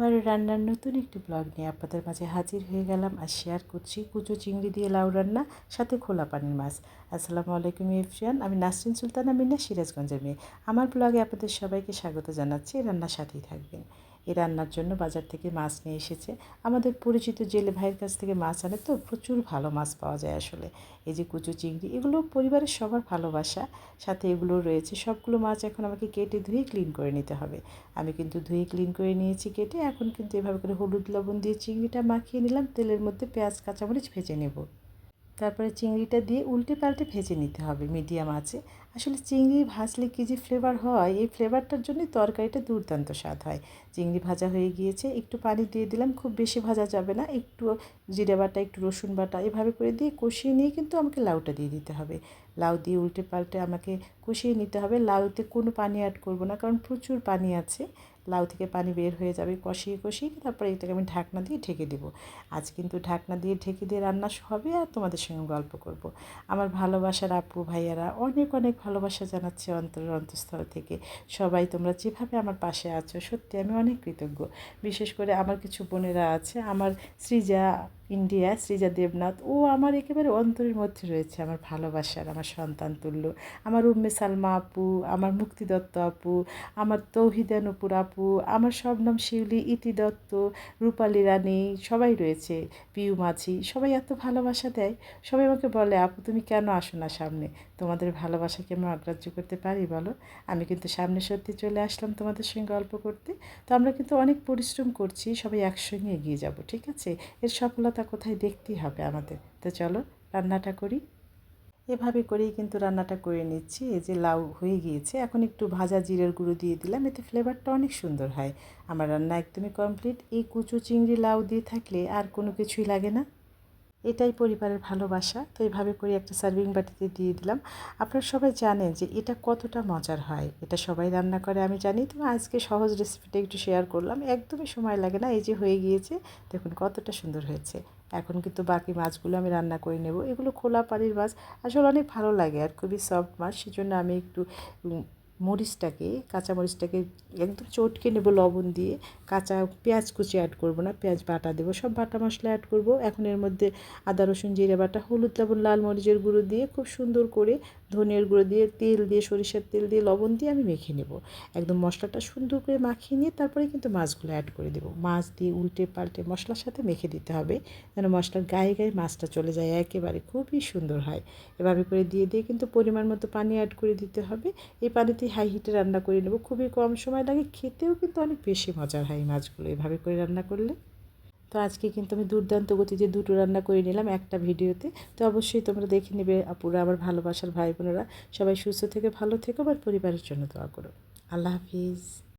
আবার রান্নার নতুন একটি ব্লগ নিয়ে আপনাদের মাঝে হাজির হয়ে গেলাম আর শেয়ার করছি কুচো চিংড়ি দিয়ে লাউ রান্না, সাথে খোলা পানির মাছ। আসসালামু আলাইকুম এফরিয়ান, আমি নাসরিন সুলতানা মিনা, সিরাজগঞ্জের মেয়ে। আমার ব্লগে আপনাদের সবাইকে স্বাগত জানাচ্ছি। রান্নার সাথেই থাকবেন। এই রান্নার জন্য বাজার থেকে মাছ নিয়ে এসেছে। আমাদের পরিচিত জেলে ভাইয়ের কাছ থেকে মাছ আনে, তো প্রচুর ভালো মাছ পাওয়া যায় আসলে। এই যে কুচো চিংড়ি, এগুলো পরিবারের সবার ভালোবাসা। সাথে এগুলো রয়েছে, সবগুলো মাছ এখন আমাকে কেটে ধুয়ে ক্লিন করে নিতে হবে। আমি কিন্তু ধুয়ে ক্লিন করে নিয়েছি কেটে। এখন কিন্তু এভাবে করে হলুদ লবণ দিয়ে চিংড়িটা মাখিয়ে নিলাম। তেলের মধ্যে পেঁয়াজ কাঁচামরিচ ভেজে নেব। তারপরে চিংড়িটা দিয়ে উল্টে পাল্টে ভেজে নিতে হবে মিডিয়াম আঁচে। আসলে চিংড়ি ভাজলে কী যে ফ্লেভার হয়, এই ফ্লেভারটার জন্যই তরকারিটা দুর্দান্ত স্বাদ হয়। চিংড়ি ভাজা হয়ে গিয়েছে, একটু পানি দিয়ে দিলাম। খুব বেশি ভাজা যাবে না, একটু জিরে বাটা, একটু রসুন বাটা এভাবে করে দিয়ে কষিয়ে নিয়ে কিন্তু আমাকে লাউটা দিয়ে দিতে হবে। লাউ দিয়ে উল্টে পাল্টে আমাকে কষিয়ে নিতে হবে। লাউতে কোনো পানি অ্যাড করব না, কারণ প্রচুর পানি আছে। লাউ থেকে পানি বের হয়ে যাবে। কষিয়ে কষিয়ে তারপরে এটাকে আমি ঢাকনা দিয়ে ঢেকে দেবো। আজ কিন্তু ঢাকনা দিয়ে ঢেকে দিয়ে রান্না হবে, আর তোমাদের সঙ্গে গল্প করব। আমার ভালোবাসার আপু ভাইয়ারা অনেক অনেক ভালোবাসা জানাচ্ছে অন্তরের অন্তঃস্থল থেকে। সবাই তোমরা যেভাবে আমার পাশে আছো, সত্যি আমি অনেক কৃতজ্ঞ। বিশেষ করে আমার কিছু বোনেরা আছে, আমার সৃজা ইন্ডিয়া, সৃজা দেবনাথ, ও আমার একেবারে অন্তরের মধ্যে রয়েছে, আমার ভালোবাসার, আমার সন্তান তুল্য। আমার উম্মে সালমা আপু, আমার মুক্তি দত্ত আপু, আমার তৌহিদা নূপুর আপু, আমার শবনম শিউলি, ইতি দত্ত, রূপালী রানী, সবাই রয়েছে, পিউ মাঝি, সবাই এত ভালোবাসা দেয়। সবাই আমাকে বলে, আপু তুমি কেন আসো না সামনে? তোমাদের ভালোবাসাকে আমি অগ্রাহ্য করতে পারি বলো? আমি কিন্তু সামনে সত্যি চলে আসলাম তোমাদের সঙ্গে গল্প করতে। তো আমরা কিন্তু অনেক পরিশ্রম করছি, সবাই একসঙ্গে এগিয়ে যাব, ঠিক আছে? এর সফলতা কোথায় দেখতেই হবে আমাদের। তো চলো রান্নাটা করি। এভাবে করেই কিন্তু রান্নাটা করে নিচ্ছি। এই যে লাউ হয়ে গিয়েছে, এখন একটু ভাজা জিরের গুঁড়ো দিয়ে দিলাম, এতে ফ্লেভারটা অনেক সুন্দর হয়। আমার রান্না একদমই কমপ্লিট। এই কুচো চিংড়ি লাউ দিয়ে থাকলে আর কোনো কিছুই লাগে না। এটাই পরিবারের ভালোবাসা। তো এইভাবে করে একটা সার্ভিং বাটিতে দিয়ে দিলাম। আপনারা সবাই জানেন যে এটা কতটা মজার হয়, এটা সবাই রান্না করে আমি জানি। তো আজকে সহজ রেসিপিটা একটু শেয়ার করলাম, একদমই সময় লাগে না। এই যে হয়ে গিয়েছে, দেখুন কতটা সুন্দর হয়েছে। এখন কিন্তু বাকি মাছগুলো আমি রান্না করে নেব। এগুলো খোলা পানির মাছ, আসলে অনেক ভালো লাগে আর খুবই সফট মাছ। সেজন্য আমি একটু মরিচটাকে, কাঁচা মরিচটাকে একদম চটকে নেব লবণ দিয়ে। কাঁচা পেঁয়াজ কুচি অ্যাড করব না, পেঁয়াজ বাটা দেবো, সব বাটা মশলা অ্যাড করব। এখন এর মধ্যে আদা রসুন জিরে বাটা, হলুদ লবণ লাল মরিচের গুঁড়ো দিয়ে খুব সুন্দর করে, ধনিয়ার গুঁড়ো দিয়ে, তেল দিয়ে, সরিষার তেল দিয়ে, লবণ দিয়ে আমি মেখে নেব। একদম মশলাটা সুন্দর করে মাখিয়ে নিয়ে তারপরে কিন্তু মাছগুলো অ্যাড করে দেবো। মাছ দিয়ে উল্টে পাল্টে মশলার সাথে মেখে দিতে হবে, যেন মশলার গায়ে গায়ে মাছটা চলে যায় একেবারে, খুবই সুন্দর হয়। এভাবে করে দিয়ে দিয়ে কিন্তু পরিমাণ মতো পানি অ্যাড করে দিতে হবে। এই পানিতেই হাই হিটে রান্না করে নেব, খুবই কম সময় লাগে, খেতেও কিন্তু অনেক বেশি মজার হয় মাছগুলো এভাবে করে রান্না করলে। তো আজকে কিন্তু আমি দুর্দান্ত গতিতে দুটো রান্না করে নিলাম একটা ভিডিওতে। তো অবশ্যই তোমরা দেখে নেবে আপুরা, আমার ভালোবাসার ভাই বোনেরা। সবাই সুস্থ থেকে ভালো থেকো, আর পরিবারের জন্য দোয়া করো। আল্লাহ হাফিজ।